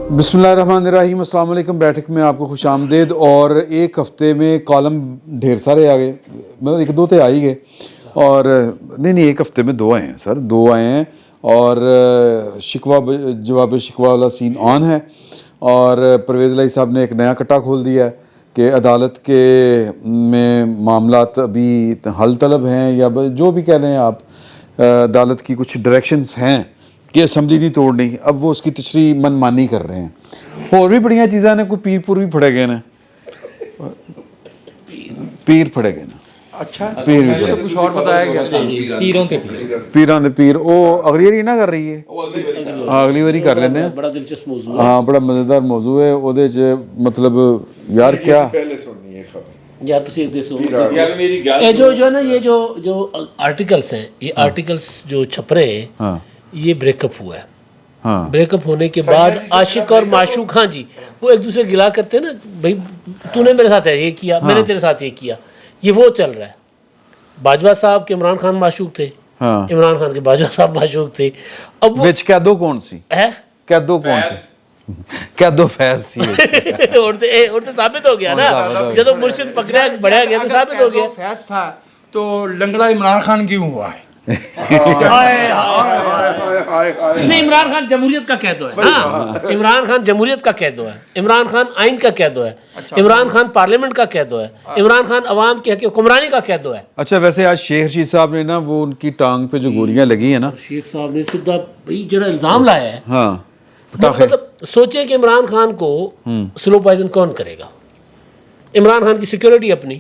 بسم اللہ الرحمن الرحیم. السلام علیکم. بیٹھک میں آپ کو خوش آمدید. اور ایک ہفتے میں کالم ڈھیر سارے آ گئے, مطلب ایک دو تو آ ہی گئے, اور نہیں ایک ہفتے میں دو آئے ہیں سر, دو آئے ہیں, اور شکوہ جواب شکوہ والا سین آن ہے. اور پرویز الہی صاحب نے ایک نیا کٹا کھول دیا ہے کہ عدالت کے میں معاملات ابھی حل طلب ہیں, یا جو بھی کہہ لیں آپ, عدالت کی کچھ ڈائریکشنز ہیں کہ اسمبلی نہیں توڑنی. اب وہ اس کی تشریح من مانی کر رہے ہیں. اور بھی بڑیاں چیزیں نے, کوئی پیر پور بھی پھڑے گئے نا, پیر پھڑے گئے نا. اچھا پیر بھی کچھ اور بتایا گیا, پیروں کے پیر, پیران دے پیر. وہ اگلی باری نہ کر رہی ہے, اگلی باری کر لینے ہیں. بڑا دلچسپ موضوع ہے. ہاں بڑا مزیدار موضوع ہے. وہ مطلب یار کیا یار تسی دیکھو جو ہے نا, یہ جو آرٹیکلس ہیں, یہ آرٹیکلس جو چھپ رہے ہیں, یہ بریک اپ ہوا ہے. بریک اپ ہونے کے بعد عاشق اور معشوق, ہاں جی, وہ ایک دوسرے گلا کرتے ہیں نا, بھائی تو نے میرے ساتھ یہ کیا, میں نے تیرے ساتھ یہ کیا. یہ وہ چل رہا ہے. باجوہ صاحب کے عمران خان معشوق تھے, عمران خان کے باجوہ صاحب معشوق تھے. اب وہ کیا دو کون سی ہے, کیا دو کون سی, کیا دو فیض سی اور تو ثابت ہو گیا نا, جب مرشد پکڑا بڑھیا گیا تو ثابت ہو گیا. فیض تھا تو لنگڑا عمران خان کیوں ہوا ہے؟ نہیں, عمران خان جمہوریت کا قیدو ہے. ہاں, عمران خان جمہوریت کا قیدو ہے, عمران خان آئین کا قیدو ہے, عمران خان پارلیمنٹ کا قیدو ہے, عمران خان عوام کی حکمرانی کا قیدو ہے. اچھا ویسے آج شیخ رشید صاحب نے نا, وہ ان کی ٹانگ پہ جو گولیاں لگی ہیں نا, شیخ صاحب نے سیدھا جو الزام لایا ہے, ہاں مطلب سوچے کہ عمران خان کو سلو پوائزن کون کرے گا. عمران خان کی سیکیورٹی اپنی,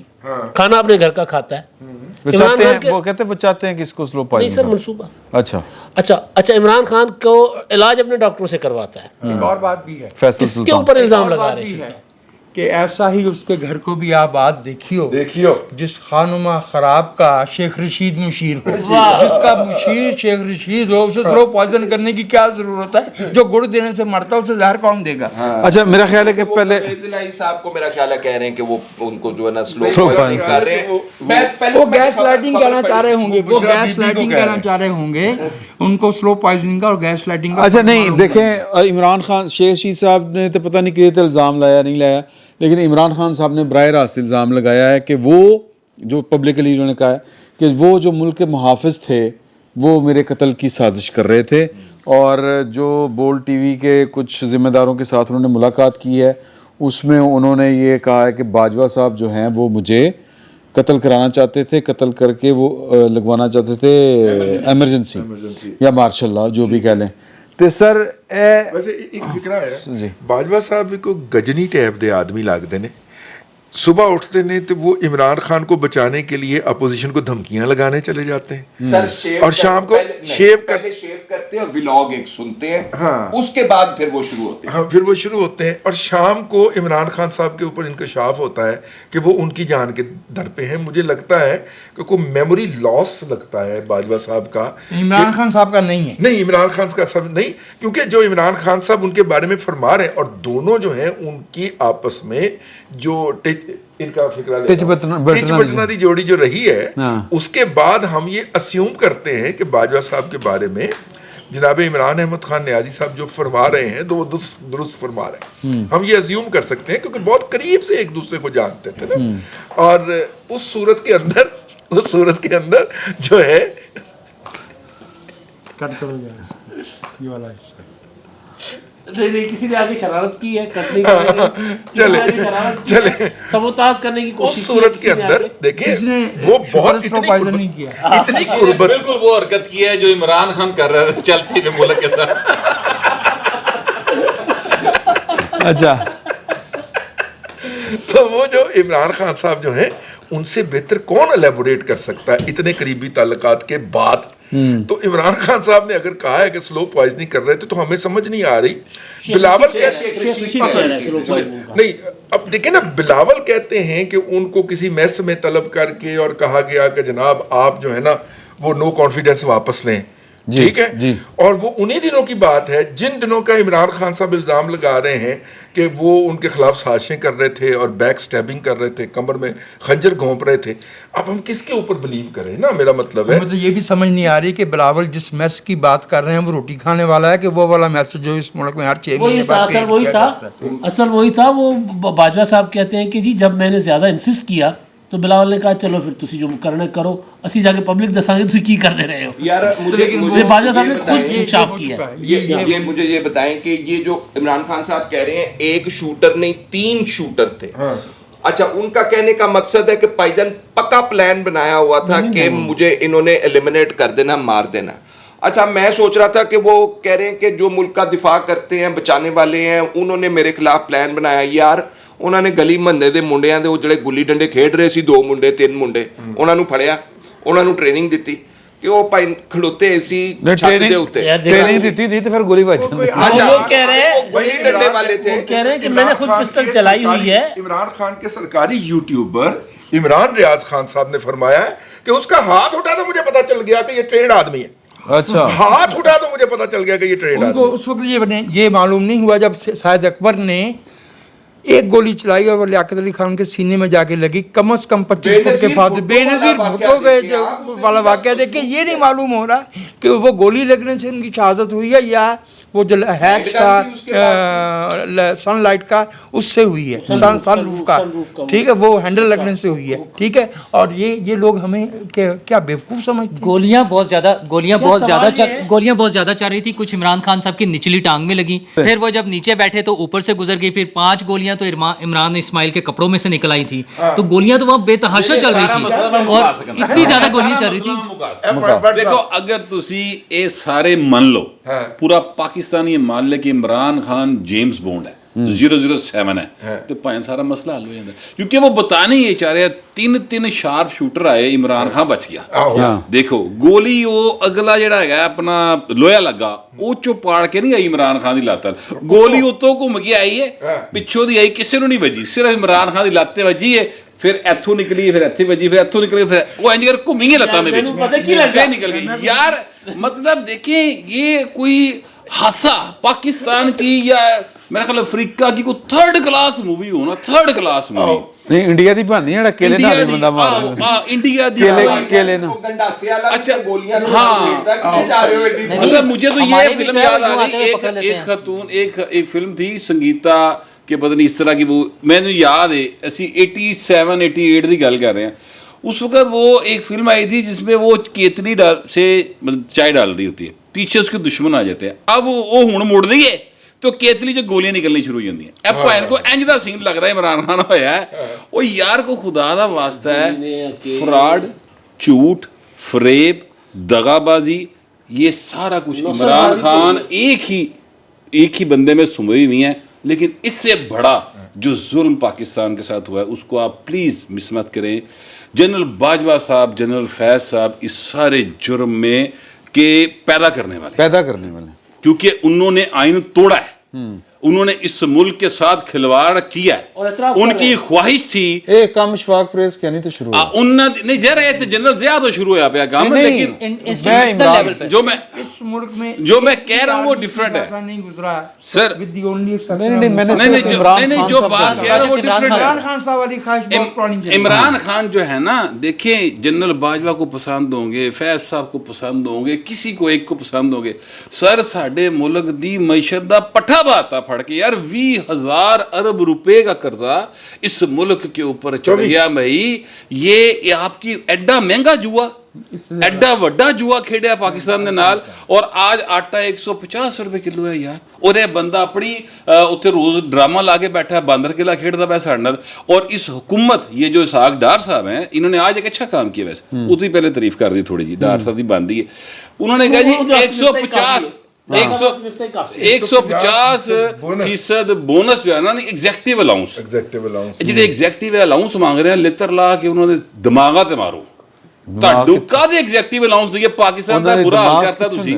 کھانا اپنے گھر کا کھاتا ہے. عمران خان وہ کہتے ہیں وہ چاہتے ہیں کہ اس کو سلو پوائزن. نہیں سر, منصوبہ. اچھا عمران خان کو علاج اپنے ڈاکٹروں سے کرواتا ہے. ایک اور بات بھی ہے, اس کے اوپر الزام لگا رہے ہیں کہ ایسا ہی اس کے گھر کو بھی آپ بات دیکھیو جس خانمہ خراب کا شیخ رشید مشیر ہو, جس کا مشیر شیخ رشید ہو, اسے سلو پوائزن کرنے کی کیا ضرورت ہے؟ جو گڑ دینے سے مرتا ہے اسے زہر کون دے گا؟ اچھا میرا خیال ہے کہ پہلے الہی صاحب کو میرا خیال ہے کہہ رہے ہیں کہ وہ ان کو جو ہے نا سلو پوائزننگ کر رہے ہیں. وہ گیس لائٹنگ کہنا چاہ رہے ہوں گے, وہ گیس لائٹنگ کہنا چاہ رہے ہوں گے, ان کو سلو پوائزننگ کا اور گیس لائٹنگ کا. اچھا نہیں دیکھیں, عمران خان شیخ رشید صاحب نے تو پتہ نہیں کہ تو الزام لایا نہیں لایا, لیکن عمران خان صاحب نے براہ راست الزام لگایا ہے کہ وہ جو پبلکلی انہوں نے کہا ہے کہ وہ جو ملک کے محافظ تھے وہ میرے قتل کی سازش کر رہے تھے. اور جو بول ٹی وی کے کچھ ذمہ داروں کے ساتھ انہوں نے ملاقات کی ہے, اس میں انہوں نے یہ کہا ہے کہ باجوہ صاحب جو ہیں وہ مجھے قتل کرانا چاہتے تھے, قتل کر کے وہ لگوانا چاہتے تھے ایمرجنسی یا مارشل لا, جو بھی کہہ لیں. تو سر ویسے ایک فکرہ ہے, باجوہ صاحب کو گجنی ٹیپ دے آدمی لگتے ہیں. صبح اٹھتے ہیں تو وہ عمران خان کو بچانے کے لیے اپوزیشن کو دھمکیاں لگانے چلے جاتے ہیں, اور شام کو شیو کرتے ہیں اور ولاگ ایک سنتے ہیں, اس کے بعد پھر وہ شروع ہوتے ہیں. ہاں پھر وہ شروع ہوتے ہیں, اور شام کو عمران خان صاحب کے اوپر انکشاف ہوتا ہے کہ وہ ان کی جان کے در پہ ہیں. مجھے لگتا ہے کہ کوئی میموری لاس لگتا ہے باجوہ صاحب کا. عمران خان صاحب کا نہیں ہے, نہیں عمران خان کا سب نہیں, کیونکہ جو عمران خان صاحب ان کے بارے میں فرما رہے ہیں, اور دونوں جو ہیں ان کی آپس میں جو ان کا فکرہ بٹنا دی جوڑی جو رہی ہے, اس کے بعد ہم یہ اسیوم کرتے ہیں کہ باجوہ صاحب کے بارے میں جناب عمران احمد خان نیازی صاحب جو فرما رہے ہیں تو وہ درست فرما رہے ہیں. ہم یہ اسیوم کر سکتے ہیں کیونکہ بہت قریب سے ایک دوسرے کو جانتے تھے نا. اور اس صورت کے اندر جو ہے نہیں کسی نے آگے شرارت کی ہے, کٹنے کی سبوتاز کرنے کی کوشش, اس صورت کے اندر دیکھیں وہ بہت اتنی قربت, بالکل وہ حرکت کی ہے جو عمران خان کر رہا ہے چلتے ہوئے ملک کے ساتھ. اچھا تو وہ جو عمران خان صاحب جو ہیں ان سے بہتر کون الیبوریٹ کر سکتا ہے اتنے قریبی تعلقات کے بعد. تو عمران خان صاحب نے اگر کہا ہے کہ سلو پوائزننگ کر رہے تھے تو ہمیں سمجھ نہیں آ رہی. بلاول نہیں, اب دیکھیں نا, بلاول کہتے ہیں کہ ان کو کسی میس میں طلب کر کے اور کہا گیا کہ جناب آپ جو ہے نا وہ نو کانفیڈنس واپس لیں. ٹھیک ہے, اور وہ انہی دنوں کی بات ہے جن دنوں کا عمران خان صاحب الزام لگا رہے ہیں کہ وہ ان کے خلاف سازشیں کر رہے تھے اور بیک سٹیبنگ کر رہے تھے, کمر میں خنجر گھونپ رہے تھے. اب ہم کس کے اوپر بلیو کریں نا, میرا مطلب ہے. مجھے یہ بھی سمجھ نہیں آ رہی کہ بلاول جس میس کی بات کر رہے ہیں وہ روٹی کھانے والا ہے کہ وہ والا میسج جو اس ملک میں ہر 6 مہینے بعد اصل وہی تھا. وہ باجوہ صاحب کہتے ہیں کہ جی جب میں نے زیادہ انسسٹ کیا تو بلاول نے کہا چلو پھر تسی جو کرنا کرو, اسی جا کے پبلک دساں گے تسی کی کر دے رہے ہو. یار باجوہ صاحب نے خود انصاف کیا. یہ مجھے یہ بتائیں کہ یہ جو عمران خان صاحب کہہ رہے ہیں ایک شوٹر نہیں 3 شوٹر تھے. اچھا, ان کا کہنے کا مقصد ہے کہ بھائی جان پکا پلان بنایا ہوا تھا کہ مجھے انہوں نے ایلیمنیٹ کر دینا, مار دینا. اچھا, میں سوچ رہا تھا کہ وہ کہہ رہے ہیں کہ جو ملک کا دفاع کرتے ہیں, بچانے والے ہیں, انہوں نے میرے خلاف پلان بنایا. یار انہوں نے گلی محلے دے منڈیاں دے وہ جڑے گلی ڈنڈے کھیڈ رہے سی 2 منڈے 3 منڈے, انہوں نے پھڑیا, انہوں نے ٹریننگ دیتی کہ وہ پائی کھڑوتے سی چھت دے اوتے ٹریننگ دیتی تھی تو پھر گولی بچ جاتی. اچھا, وہ کہہ رہے ہیں گلی ڈنڈے والے تھے, کہہ رہے ہیں کہ میں نے خود پسٹل چلائی ہوئی ہے. عمران خان کے سرکاری یوٹیوبر عمران ریاض خان صاحب نے فرمایا ہے کہ اس کا ہاتھ اٹھا تو مجھے پتا چل گیا کہ یہ ٹرینڈ آدمی ہے. اچھا, ہاتھ اٹھا تو مجھے پتا چل گیا کہ یہ ٹرینڈ ان آدمی کو اس وقت یہ معلوم نہیں ہوا جب سید اکبر نے ایک گولی چلائی اور وہ لیاقت علی خان کے سینے میں جا کے لگی. کم از کم 25 فٹ کے فاصلے بے نظیر بھٹو کے والا واقعہ دیکھیں, یہ نہیں معلوم ہو رہا کہ وہ گولی لگنے سے ان کی شہادت ہوئی ہے یا وہ جو ہیکس تھا سن لائٹ کا اس سے ہوئی ہے, سن روف کا, ٹھیک ہے, وہ ہینڈل لگنے سے ہوئی ہے. ٹھیک ہے, اور یہ لوگ ہمیں کیا بیوقوف سمجھتے ہیں. گولیاں بہت زیادہ چل رہی تھی. کچھ عمران خان صاحب کی نچلی ٹانگ میں لگی, پھر وہ جب نیچے بیٹھے تو اوپر سے گزر گئی, پھر 5 گولیاں تو عمران اسماعیل کے کپڑوں میں سے نکل آئی تھی. تو گولیاں تو وہاں بے تحاشا چل رہی تھی اور اتنی زیادہ گولیاں چل رہی تھی. دیکھو اگر تسی اے سارے من لو, پورا پاکستان یہ مان لے کہ عمران خان جیمز بونڈ ہے, 007 ہے, تو پائیں سارا مسئلہ حل ہو جاتا ہے. کیونکہ وہ بتانے یہ چاہ رہے ہیں 3 شارپ شوٹر آئے, عمران خان بچ گیا. دیکھو گولی وہ اگلا جڑا ہے اپنا لویا لگا وہ چوپاڑ کے نہیں آئی عمران خان دی لاتر, گولی اتوں گھوم کے آئی ہے, پچھوں دی آئی, کسی نے نہیں بجی, صرف عمران خان دی لاتے بجی ہے. پھر ایتھوں نکلی, پھر ایتھے بجی, پھر ایتھوں نکلی, پھر وہ انج کر گھومی گے لتاں دے وچ, پھر نکل گئی. یار مطلب دیکھیں یہ کوئی حادثہ پاکستان کی یا میرا خیال افریقہ کی کوئی 3rd کلاس مووی ہونا, 3rd کلاس مووی نہیں انڈیا دی بننی ہے کیلے نال بندہ مار انڈیا دی کیلے نا. اچھا ہاں, مطلب مجھے تو یہ فلم یاد آ گئی, ایک خاتون, ایک فلم تھی سنگیتا کہ پتہ نہیں اس طرح کی, وہ میں نے یاد ہے اسی 87-88 کی گل کر رہے ہیں. اس وقت وہ ایک فلم آئی تھی جس میں وہ کیتلی سے چائے ڈال رہی ہوتی ہے, پیچھے اس کے دشمن آ جاتے ہیں. اب وہ ہن مڑ دی ہے تو کیتلی جو گولیاں نکلنی شروع ہو جاتی ہیں. اب بھائی کو انج دا سین لگ رہا ہے عمران خان ہویا ہے. وہ یار کو خدا دا واسطہ ہے, فراڈ, جھوٹ, فریب, دغا بازی, یہ سارا کچھ عمران خان ایک ہی بندے میں سموئی ہوئی ہیں. لیکن اس سے بڑا جو ظلم پاکستان کے ساتھ ہوا ہے اس کو آپ پلیز مس مت کریں. جنرل باجوہ صاحب, جنرل فیض صاحب اس سارے جرم میں کہ پیدا کرنے والے, کیونکہ انہوں نے آئین توڑا ہے, انہوں نے اس ملک کے ساتھ کھلواڑ کیا ہے. ان کی خواہش تھی ایک کام شفاق پریس کہنی تو شروع نہیں جہ رہے تھے جنرل ضیاء تو شروع ہوا پیا کام, لیکن جو میں کہہ رہا ہوں وہ ڈیفرنٹ ہے سر. نہیں جو بات کہہ رہا ہوں وہ ڈیفرنٹ ہے. عمران خان جو ہے نا, دیکھیں جنرل باجوہ کو پسند ہوں گے, فیض صاحب کو پسند ہوں گے, کسی کو ایک کو پسند ہوں گے. سر ساڈے ملک دی معیشت دا پٹھا باتا پھڑ کے یار 20,000 ارب روپے کا قرضہ اس ملک کے اوپر چڑھ گیا بھائی. یہ آپ کی ایڈا مہنگا جوا, ایڈا وڈا جوا کھیڈیا پاکستان دے نال, اور آج آٹا 150 روپے کلو ہے یار. اور یہ بندہ اپنی اتنے روز ڈرامہ لا کے بیٹھا ہے, باندر قلعہ کھیڑتا پہ ساڈے. اور اس حکومت یہ جو اسحاق ڈار صاحب ہیں, انہوں نے آج ایک اچھا کام کیا, ویسے اس بھی پہلے تعریف کر دی تھوڑی جی, ڈار صاحب دی باندھی ہے. انہوں نے کہا جی 150% بونس جو ہے نا ایگزیکٹیو الاؤنس, جی ایگزیکٹیو الاؤنس مانگ رہے ہیں, لتر لا کے انہوں نے دماغا تے مارو, ਤੁਹਾਨੂੰ ਕਾਹਦੇ ਐਗਜ਼ੈਕਟਿਵ ਅਲਾਉਂਸ ਦਈਏ, ਪਾਕਿਸਤਾਨ ਦਾ ਬੁਰਾ ਹਾਲ ਕਰਤਾ ਤੁਸੀਂ,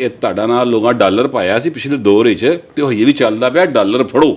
ਇਹ ਤੁਹਾਡਾ ਨਾਲ ਲੋਕਾਂ ਡਾਲਰ ਪਾਇਆ ਸੀ ਪਿਛਲੇ ਦੌਰ ਵਿੱਚ, ਤੇ ਉਹ ਇਹ ਵੀ ਚੱਲਦਾ ਪਿਆ, ਡਾਲਰ ਫੜੋ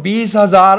20,000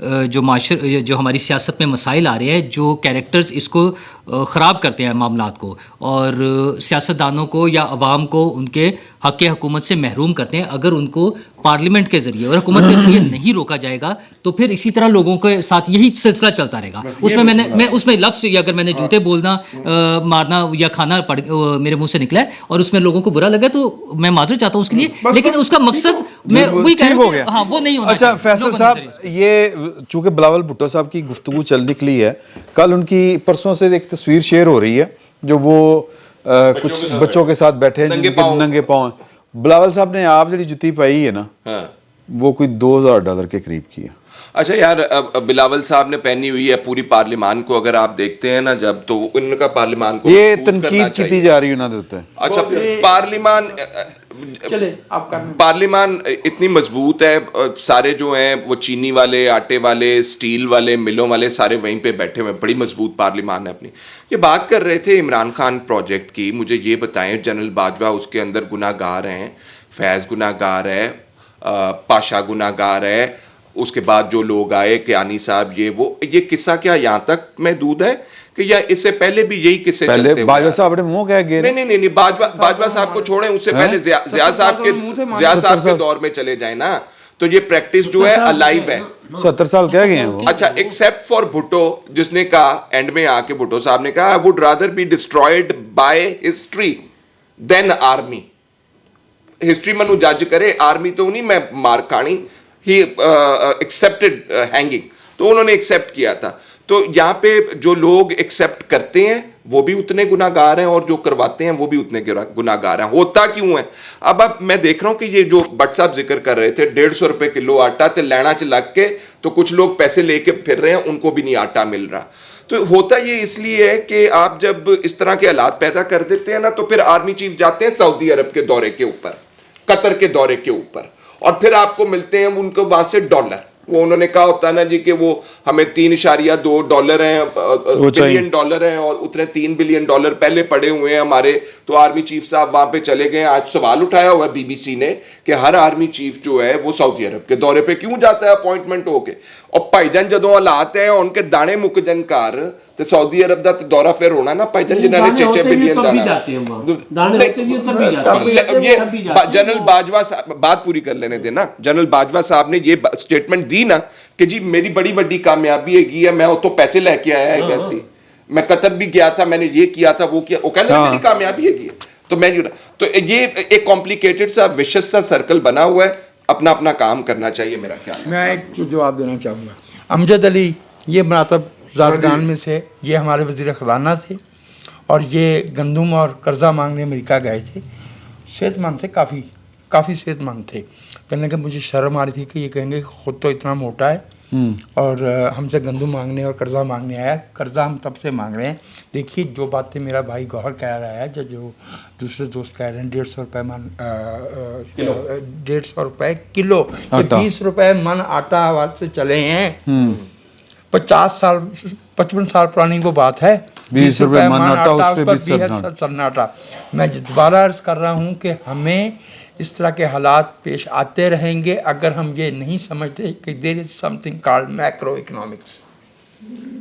جو جو ہماری سیاست میں مسائل آ رہے ہیں, جو کیریکٹرز اس کو خراب کرتے ہیں معاملات کو, اور سیاستدانوں کو یا عوام کو ان کے حق حکومت سے محروم کرتے ہیں, اگر ان کو پارلیمنٹ کے ذریعے اور حکومت کے ذریعے نہیں روکا جائے گا تو پھر اسی طرح لوگوں کے ساتھ یہی سلسلہ چلتا رہے گا. اس میں میں اس میں لفظ یا اگر میں نے جوتے بولنا مارنا یا کھانا میرے منہ سے نکلا ہے اور اس میں لوگوں کو برا لگا تو میں معذرت چاہتا ہوں اس کے لیے, لیکن اس کا مقصد میں وہی کہہ رہا ہوں, ہاں وہ نہیں ہونا. اچھا فیصل صاحب, یہ چونکہ بلاول بھٹو صاحب کی گفتگو چل نکلی ہے, کل ان کی پرسوں سے ایک تصویر شیئر ہو رہی ہے جو وہ کچھ بچوں کے ساتھ بیٹھے ہیں ننگے پاؤں. بلاول صاحب نے آپ جڑی جتی پائی ہے نا وہ کوئی $2000 کے قریب کی ہے. اچھا یار, بلاول صاحب نے پہنی ہوئی ہے پوری پارلیمان کو اگر آپ دیکھتے ہیں نا جب, تو ان کا پارلیمان کو یہ تنقید کی جا رہی ہے انہوں نے. اچھا پارلیمان اتنی مضبوط ہے, سارے جو ہیں وہ چینی والے, آٹے والے, اسٹیل والے, ملوں والے سارے وہیں پہ بیٹھے ہوئے, بڑی مضبوط پارلیمان ہے اپنی. یہ بات کر رہے تھے عمران خان پروجیکٹ کی, مجھے یہ بتائیں جنرل باجوہ اس کے اندر گناہ گار ہیں, فیض گناہ گار ہے, پاشا گناہ گار ہے, اس کے بعد جو لوگ آئے کیانی صاحب یہ قصہ کیا یہاں تک محدود ہے کہ یا اس سے پہلے بھی یہی قصے چلتے ہوئے؟ باجوہ صاحب نے منہ کہہ گئے نہیں باجوہ صاحب کو چھوڑیں, اس سے پہلے ضیاء صاحب کے دور میں چلے جائیں نا, تو یہ پریکٹس جو ہے الائیو ہے. 70 سال کہہ گئے ہیں وہ. اچھا ایکسیپٹ فار بھٹو جس نے کہا اینڈ میں آ کے بھٹو صاحب نے کہا I would rather be destroyed by history than army. History منو جج کرے, آرمی تو نہیں میں مار کھانی. He accepted hanging, تو انہوں نے ایکسیپٹ کیا تھا. تو یہاں پہ جو لوگ ایکسیپٹ کرتے ہیں وہ بھی اتنے گناہ گار ہیں اور جو کرواتے ہیں وہ بھی اتنے گناہ گار ہیں. ہوتا کیوں ہے؟ اب میں دیکھ رہا ہوں کہ یہ جو بٹ صاحب ذکر کر رہے تھے 150 روپے کلو آٹا تے لینا چ لگ کے, تو کچھ لوگ پیسے لے کے پھر رہے ہیں, ان کو بھی نہیں آٹا مل رہا. تو ہوتا یہ اس لیے ہے کہ آپ جب اس طرح کے حالات پیدا کر دیتے ہیں نا, تو پھر آرمی چیف جاتے ہیں سعودی عرب کے دورے کے اوپر, قطر کے دورے کے اوپر, اور پھر آپ کو ملتے ہیں ان کو وہاں سے ڈالر. وہ انہوں نے کہا ہوتا ہے نا جی کہ وہ ہمیں $3.2 ہیں, بلین ڈالر ہیں, اور اتنے $3 بلین پہلے پڑے ہوئے ہیں ہمارے. تو آرمی چیف صاحب وہاں پہ چلے گئے. آج سوال اٹھایا ہوا ہے BBC نے کہ ہر آرمی چیف جو ہے وہ سعودی عرب کے دورے پہ کیوں جاتا ہے اپوائنٹمنٹ ہو کے. اور بھائی جان جدوں حالات ہیں ان کے دانے مک جن کار تے سعودی عرب دا دورہ پھر ہونا نا بھائی جان, جنہوں نے 6 بلین جنرل باجوہ صاحب بات پوری کر لینے دینا. جنرل باجوہ صاحب نے یہ اسٹیٹمنٹ دی نا کہ جی میری بڑی بڑی کامیابی ہے, میں تو پیسے لے کے آیا ہے ایسی, میں قطر بھی گیا تھا, میں نے یہ کیا تھا وہ کیا, وہ کہنے میری کامیابی ہے. تو یہ ایک کمپلیکیٹڈ سا وشس سا سرکل بنا ہوا ہے. اپنا اپنا کام کرنا چاہیے میرا خیال. میں ایک جواب دینا چاہوں گا. امجد علی یہ مراتب زادگان میں سے, یہ ہمارے وزیر خزانہ تھے, اور یہ گندم اور قرضہ مانگنے امریکہ گئے تھے. صحت مند تھے, کافی صحت مند تھے. کہنے کہ مجھے شرم آ رہی تھی کہ یہ کہیں گے کہ خود تو اتنا موٹا ہے اور ہم سے گندم مانگنے اور قرضہ مانگنے آیا. قرضہ ہم تب سے مانگ رہے ہیں. دیکھیے جو باتیں میرا بھائی گوہر کہہ رہا ہے, جو دوسرے دوست کہہ رہے ہیں 150 روپے من 150 روپے کلو, 20 روپے من آٹا حوالے سے چلے ہیں. 50 سال 55 سال پرانی وہ بات ہے. 20 روپے من آٹا, اس پر 20 سناٹا. میں دوبارہ عرض کر رہا ہوں کہ ہمیں اس طرح کے حالات پیش آتے رہیں گے اگر ہم یہ نہیں سمجھتے کہ there is something called macro economics.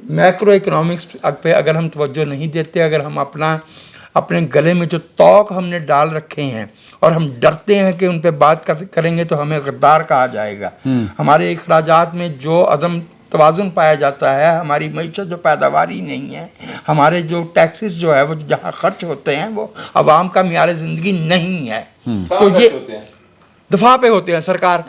Macro economics پہ اگر ہم توجہ نہیں دیتے, اگر ہم اپنے گلے میں جو توق ہم نے ڈال رکھے ہیں اور ہم ڈرتے ہیں کہ ان پہ بات کریں گے تو ہمیں غدار کہا جائے گا. ہمارے اخراجات میں جو عدم توازن پایا جاتا ہے, ہماری معیشت جو پیداواری نہیں ہے, ہمارے جو ٹیکسز جو ہے وہ جہاں خرچ ہوتے ہیں وہ عوام کا معیار زندگی نہیں ہے. تو یہ دفاع پہ ہوتے ہیں, سرکار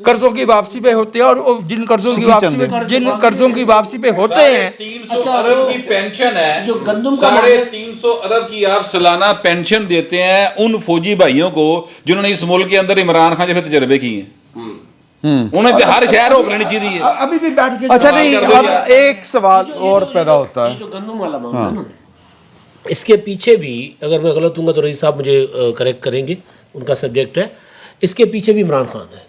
قرضوں کی واپسی پہ ہوتے ہیں, اور جن قرضوں کی واپسی پہ ہوتے ہیں 300 ارب کی پینشن ہے, 350 ارب کی آپ سالانہ پینشن دیتے ہیں ان فوجی بھائیوں کو جنہوں نے اس ملک کے اندر عمران خان جیسے تجربے کیے ہیں. انہیں تو ہر شہر روک لینی چاہیے. ابھی بھی بیٹھ کے اچھا نہیں, اب ایک سوال اور پیدا ہوتا ہے. جو گندم والا معاملہ ہے نا, اس کے پیچھے بھی اگر میں غلط ہوں گا تو رئیس صاحب مجھے کریکٹ کریں گے, ان کا سبجیکٹ ہے. اس کے پیچھے بھی عمران خان ہے.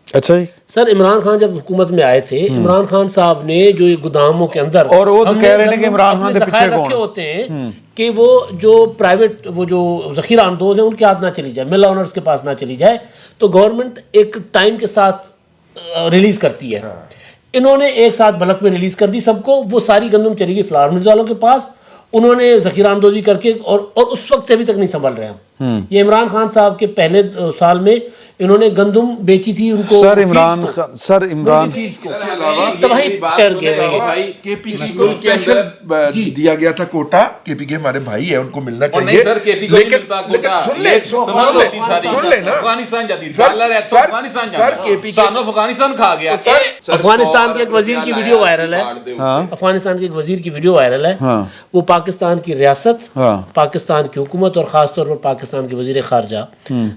اچھا جی سر, عمران خان جب حکومت میں آئے تھے, عمران خان صاحب نے جو گوداموں کے اندر اور وہ تو کہہ رہے ہیں کہ عمران خان کے پیچھے کون رکھے ہوتے ہیں کہ وہ جو پرائیویٹ وہ جو ذخیرہ اندوز ہیں ان کے ہاتھ نہ چلی جائے, مل آنرز کے پاس نہ چلی جائے, تو گورنمنٹ ایک ٹائم کے ساتھ ریلیز کرتی ہے. انہوں نے ایک ساتھ بلک میں ریلیز کر دی سب کو. وہ ساری گندم چلی گئی فلاور ملز والوں کے پاس, انہوں نے ذخیرہ اندوزی کر کے, اور اس وقت سے ابھی تک نہیں سنبھل رہے ہم. یہ عمران خان صاحب کے پہلے سال میں انہوں نے گندم بیچی تھی ان کو, سر عمران تباہی کر کے کے پی کی کو اسپیشل دیا گیا تھا کوٹا. کے پی کے ہمارے بھائی ہیں, ان کو ملنا چاہیے. لیکن سن لیں نا, افغانستان جاتی سر کے پی کے افغانستان کھا گیا. افغانستان کے ایک وزیر کی ویڈیو وائرل ہے, افغانستان کے ایک وزیر کی ویڈیو وائرل ہے. وہ پاکستان کی ریاست, پاکستان کی حکومت اور خاص طور پر پاکستان کے وزیر خارجہ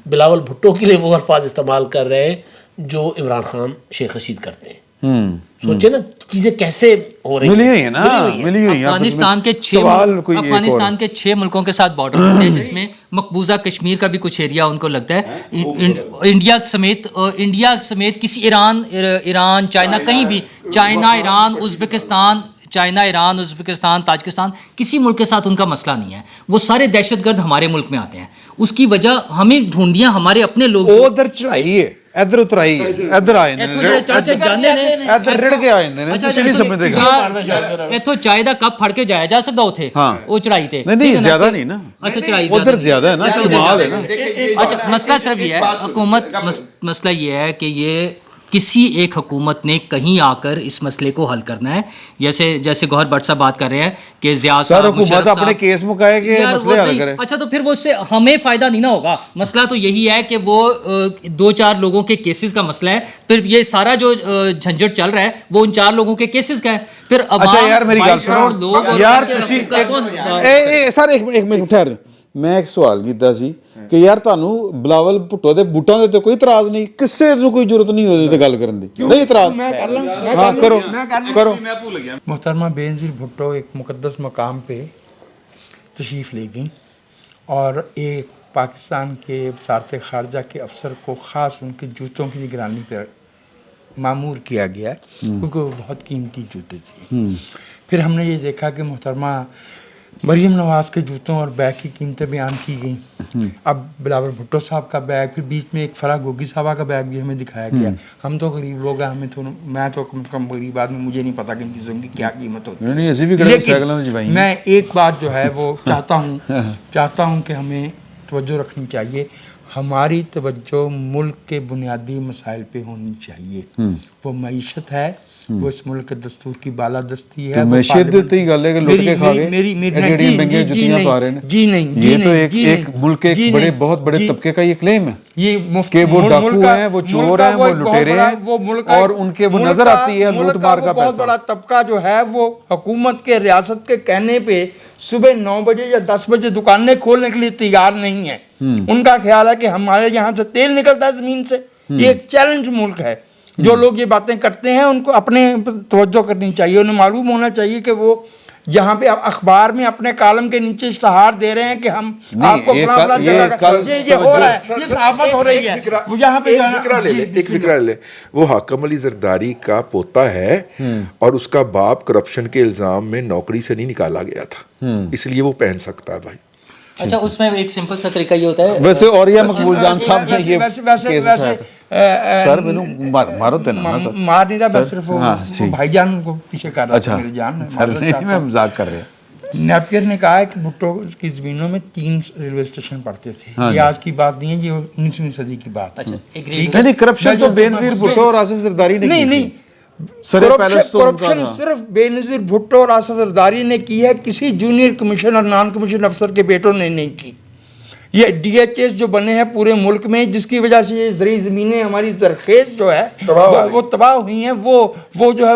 بلاول بھٹو کے لیے وہ الفاظ استعمال کر رہے ہیں جو عمران خان شیخ رشید کرتے ہیں. سوچے نا چیزیں کیسے ہو رہی ملی ہوئی ہیں. افغانستان کے 6 ملکوں کے ساتھ بارڈر ہوتے ہیں, جس میں مقبوضہ کشمیر کا بھی کچھ ایریا ان کو لگتا ہے. انڈیا سمیت کسی ایران چائنا, کہیں بھی چائنا ایران ازبکستان تاجکستان کسی ملک کے ساتھ ان کا مسئلہ نہیں ہے. وہ سارے دہشت گرد ہمارے ملک میں آتے ہیں. اس کی وجہ ہمیں ڈھونڈیاں ہمارے اپنے لوگ ادھر چڑھائی ہے, ادھر اترائی ہے, ادھر آئے ادھر رڑ کے آئے نہیں سمجھتے گا. ایتھو چائے دا کپ پھڑ کے جایا جا سکتا اتھے, وہ چڑھائی تے نہیں زیادہ نہیں نا. اچھا چڑھائی ادھر زیادہ ہے نا, شمال ہے نا. اچھا مسئلہ صرف یہ ہے حکومت, مسئلہ یہ ہے کہ یہ کسی ایک حکومت نے کہیں آ کر اس مسئلے کو حل کرنا ہے. جیسے گوہر بھٹ صاحب بات کر رہے ہیں کہ ضیاء صاحب, حکومت اپنے کیس مکائے کہ مسئلے حل کرے. اچھا تو پھر وہ اس سے ہمیں فائدہ نہیں نہ ہوگا. مسئلہ تو یہی ہے کہ وہ 2-4 لوگوں کے کیسز کا مسئلہ ہے. پھر یہ سارا جو جھنجٹ چل رہا ہے وہ ان 4 لوگوں کے کیسز کا ہے. پھر اچھا یار میری گل سنو یار, سر ایک منٹ ٹھہر, میں ایک سوال کیتا سی کہ یار تانوں بلاول بھٹو دے بوٹاں دے تے کوئی اعتراض نہیں, کسے نوں کوئی ضرورت نہیں ہوئی تے گل کرن دی, نہیں اعتراض. ہاں کرو. محترمہ بینظیر بھٹو ایک مقدس مقام پہ تشریف لے گئیں اور ایک پاکستان کے وزارت خارجہ کے افسر کو خاص ان کے جوتوں کی نگرانی پہ مامور کیا گیا کیونکہ وہ بہت قیمتی جوتے تھے. پھر ہم نے یہ دیکھا کہ محترمہ مریم نواز کے جوتوں اور بیگ کی قیمتیں بیان کی گئیں. اب بلاول بھٹو صاحب کا بیگ, پھر بیچ میں ایک فرح گوگی صاحبہ کا بیگ بھی ہمیں دکھایا گیا. ہم تو غریب لوگ ہیں, ہمیں تو میں تو کم سے کم غریب آدمی, مجھے نہیں پتا کہ ان چیزوں کی کیا قیمت ہوتی ہے. لیکن میں ایک بات جو ہے وہ چاہتا ہوں کہ ہمیں توجہ رکھنی چاہیے. ہماری توجہ ملک کے بنیادی مسائل پہ ہونی چاہیے. وہ معیشت ہے, وہ اس ملک کے دستور کی بالادستی ہے. معیشت تے ہی گل ہے کہ لٹ کے کھا گئے, ایڈی مہنگی جوتیاں پا رہے ہیں. یہ تو ایک ملک کے ایک بہت بڑے طبقے کا یہ کلیم ہے یہ کہ وہ ڈاکو ہیں, وہ چور ہیں, وہ لٹیرے ہیں, اور ان کے وہ نظر آتی ہے لوٹ مار کا پیسہ. بہت بڑا طبقہ جو ہے وہ حکومت کے ریاست کے کہنے پہ صبح 9 بجے یا 10 بجے دکانیں کھولنے کے لیے تیار نہیں ہے. ان کا خیال ہے کہ ہمارے یہاں سے تیل نکلتا ہے زمین سے. یہ ایک چیلنج ملک ہے. جو لوگ یہ باتیں کرتے ہیں ان کو اپنے توجہ کرنی چاہیے. انہیں معلوم ہونا چاہیے کہ وہ یہاں پہ اخبار میں اپنے کالم کے نیچے اشتہار دے رہے ہیں کہ ہم آپ کو فلاں جگہ کا, یہ ہو رہا ہے, یہ صحافت ہو رہی ہے. وہ یہاں پہ ایک فکرہ لے, وہ حاکم علی زرداری کا پوتا ہے اور اس کا باپ کرپشن کے الزام میں نوکری سے نہیں نکالا گیا تھا, اس لیے وہ پہن سکتا ہے بھائی. اچھا اس میں ایک سمپل سا طریقہ یہ ہوتا ہے ویسے, اور یہ مقبول جان صاحب نے یہ ویسے سر مینوں مارو تے نا مار نہیں رہا, بس صرف بھائی جان کو پیچھے کر رہا تھا. میرے جان میں مذاق کر رہا. نیپیر نے کہا ہے کہ بھٹو کی زمینوں میں 3 ریلوے اسٹیشن پڑتے تھے. یہ آج کی بات نہیں ہے, یہ 19ویں صدی کی بات ہے. نہیں کرپشن تو بینظیر بھٹو اور آصف زرداری نے نہیں کرپشن صرف بینظیر بھٹو اور آصف زرداری نے کی ہے, کسی جونیئر کمیشن اور نان کمیشن افسر کے بیٹوں نے نہیں کی. یہ ڈی ایچ ایس جو بنے ہیں پورے ملک میں, جس کی وجہ سے یہ زرعی زمینیں ہماری زرخیز جو ہے وہ تباہ ہوئی ہیں, وہ جو ہے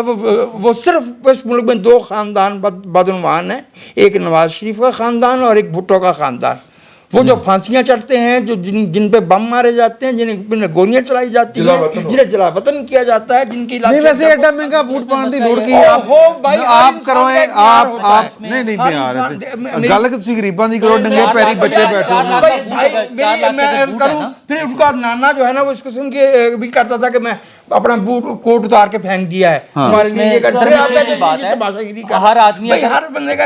وہ صرف اس ملک میں 2 خاندان بدعنوان ہیں, ایک نواز شریف کا خاندان اور ایک بھٹو کا خاندان. وہ جو پھانسیاں چڑھتے ہیں, جو جن پہ بم مارے جاتے ہیں, جنہیں گولیاں چلائی جاتی ہیں, جنہیں جلا وطن کیا جاتا ہے, جن کی نہیں ویسے ایڈا مہنگا بوٹ پہن دی لوڑ کی آپ کرویں آپ نہیں گل کہ تسی غریباں دی کرو, ننگے پیری بچے بیٹھے. میں عرض کروں پھر ان کا نانا جو ہے نا وہ اس قسم کے بھی کرتا تھا کہ میں اپنا بوٹ کوٹ اتار کے پھینک دیا ہے ہمارے لیے. یہ ہر آدمی, ہر بندے کا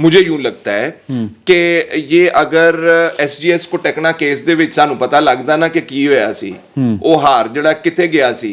مجھے یوں لگتا ہے کہ یہ اگر SGS کو ਟਕਣਾ ਕੇਸ ਦੇ ਵਿੱਚ ਸਾਨੂੰ ਪਤਾ ਲੱਗਦਾ ਨਾ ਕਿ ਕੀ ਹੋਇਆ ਸੀ, ਉਹ ਹਾਰ ਜਿਹੜਾ ਕਿੱਥੇ ਗਿਆ ਸੀ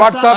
ਭੱਟ ਸਾਹਿਬ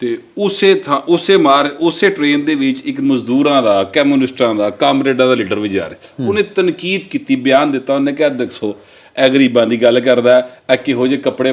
ਤੇ ਉਸੇ ਟ੍ਰੇਨ ਦੇ ਵਿੱਚ ਇੱਕ ਮਜ਼ਦੂਰਾਂ ਦਾ, ਕਮਿਊਨਿਸਟਾਂ ਦਾ, ਕਾਮਰੇਡਾਂ ਦਾ ਲੀਡਰ ਵੀ ਜਾ ਰਿਹਾ। ਉਹਨੇ ਤਨਕੀਦ ਕੀਤੀ, ਬਿਆਨ ਦਿੱਤਾ, ਉਹਨੇ ਕਿਹਾ ਦੇਖੋ ਇਹ ਗਰੀਬਾਂ ਦੀ ਗੱਲ ਕਰਦਾ, ਇਹ ਕਿਹੋ ਜਿਹੇ ਕੱਪੜੇ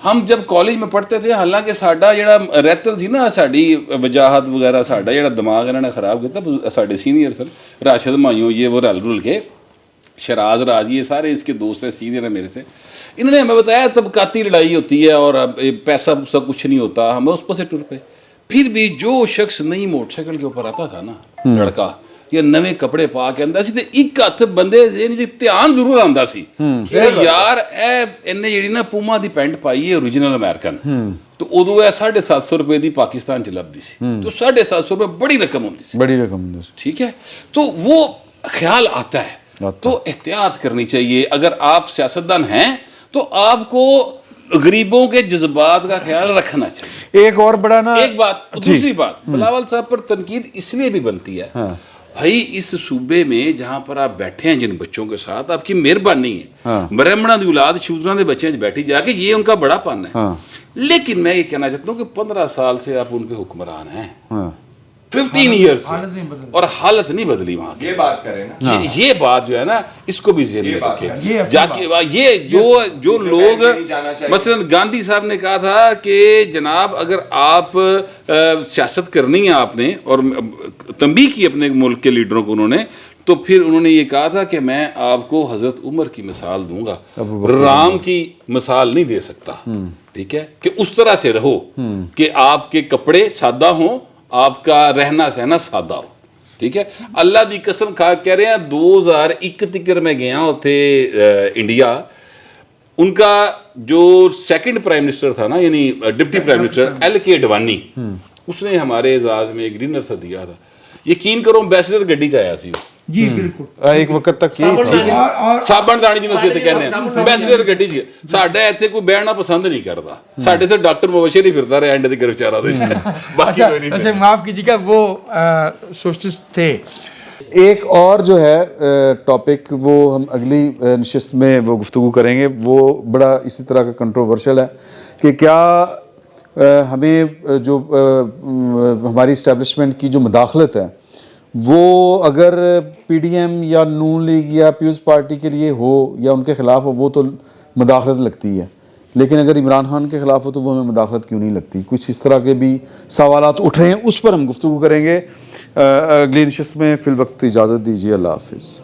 ہم جب کالج میں پڑھتے تھے حالانکہ ساڈا جڑا رہتل تھی نا ساڈی وجاہت وغیرہ ساڈا جڑا دماغ انہوں نے خراب کیا ساڈے سینئر سر راشد مایوں یہ وہ رل کے شراز راج یہ سارے اس کے دوست ہیں سینئر ہیں میرے سے انہوں نے ہمیں بتایا طبقاتی لڑائی ہوتی ہے اور پیسہ سب کچھ نہیں ہوتا ہمیں اس پر سے ٹر پہ پھر بھی جو شخص نئی موٹر سائیکل کے اوپر آتا تھا نا لڑکا یا نویں کپڑے پا کے آندا سی تے ایک ہاتھ بندے دے دھیان ضرور آندا سی کہ یار اینے جڑی نا پوما دی پینٹ پائی ہے اوریجنل امریکن تو ادو ہے 750 روپے دی پاکستان چ لبدی سی تو 750 روپے بڑی رقم ہوندی سی بڑی رقم ہوندی سی ٹھیک ہے تو وہ خیال آتا ہے تو احتیاط کرنی چاہیے اگر آپ سیاستدان ہیں تو آپ کو غریبوں کے جذبات کا خیال رکھنا چاہیے ایک اور بڑا نا ایک بات دوسری بات بلاول صاحب پر تنقید اس لیے بھی بنتی ہے بھائی اس صوبے میں جہاں پر آپ بیٹھے ہیں جن بچوں کے ساتھ آپ کی مہربانی ہے برہمنا دی اولاد شودرا دے بچے بیٹھی جا کے یہ ان کا بڑا پن ہے لیکن میں یہ کہنا چاہتا ہوں کہ 15 سال سے آپ ان پہ حکمران ہیں 15 ایئرس اور حالت نہیں بدلی وہاں کی یہ بات کریں نا یہ بات جو ہے نا اس کو بھی ذہن میں رکھیں جا کے یہ جو لوگ مثلا گاندھی صاحب نے کہا تھا کہ جناب اگر آپ سیاست کرنی ہے آپ نے اور تنبیہ کی اپنے ملک کے لیڈروں کو انہوں نے تو پھر انہوں نے یہ کہا تھا کہ میں آپ کو حضرت عمر کی مثال دوں گا رام کی مثال نہیں دے سکتا ٹھیک ہے کہ اس طرح سے رہو کہ آپ کے کپڑے سادہ ہوں آپ کا رہنا سہنا سادہ ہو ٹھیک ہے اللہ دی قسم کھا کہہ رہے ہیں 2001 تکر میں گیا ہوتے انڈیا ان کا جو سیکنڈ پرائم منسٹر تھا نا یعنی ڈپٹی پرائم منسٹر ایل کے اڈوانی اس نے ہمارے اعزاز میں ایک ڈنر سا دیا تھا یقین کرو ایمبیسڈر گڈی چایا سی جی بالکل ایک وقت تک یہی تھا صابن دانی جنوں سے کہنے ہیں ایمبیسڈر گڈی جی ساڈا ایتھے کوئی بیٹھنا پسند نہیں کرتا ساڈے سے ڈاکٹر مبشر ہی پھرتا رہا اینڈ دی گرفچارا دے باقی کوئی نہیں اچھا معاف کیجیے گا وہ سوشلسٹ تھے ایک اور جو ہے ٹاپک وہ ہم اگلی نشست میں وہ گفتگو کریں گے وہ بڑا اسی طرح کا کنٹروورشل ہے کہ کیا ہمیں جو ہماری اسٹیبلشمنٹ کی جو مداخلت ہے وہ اگر پی ڈی ایم یا نون لیگ یا پیپلز پارٹی کے لیے ہو یا ان کے خلاف ہو وہ تو مداخلت لگتی ہے لیکن اگر عمران خان کے خلاف ہو تو وہ ہمیں مداخلت کیوں نہیں لگتی کچھ اس طرح کے بھی سوالات اٹھ رہے ہیں اس پر ہم گفتگو کریں گے اگلی نشست میں فی الوقت اجازت دیجیے اللہ حافظ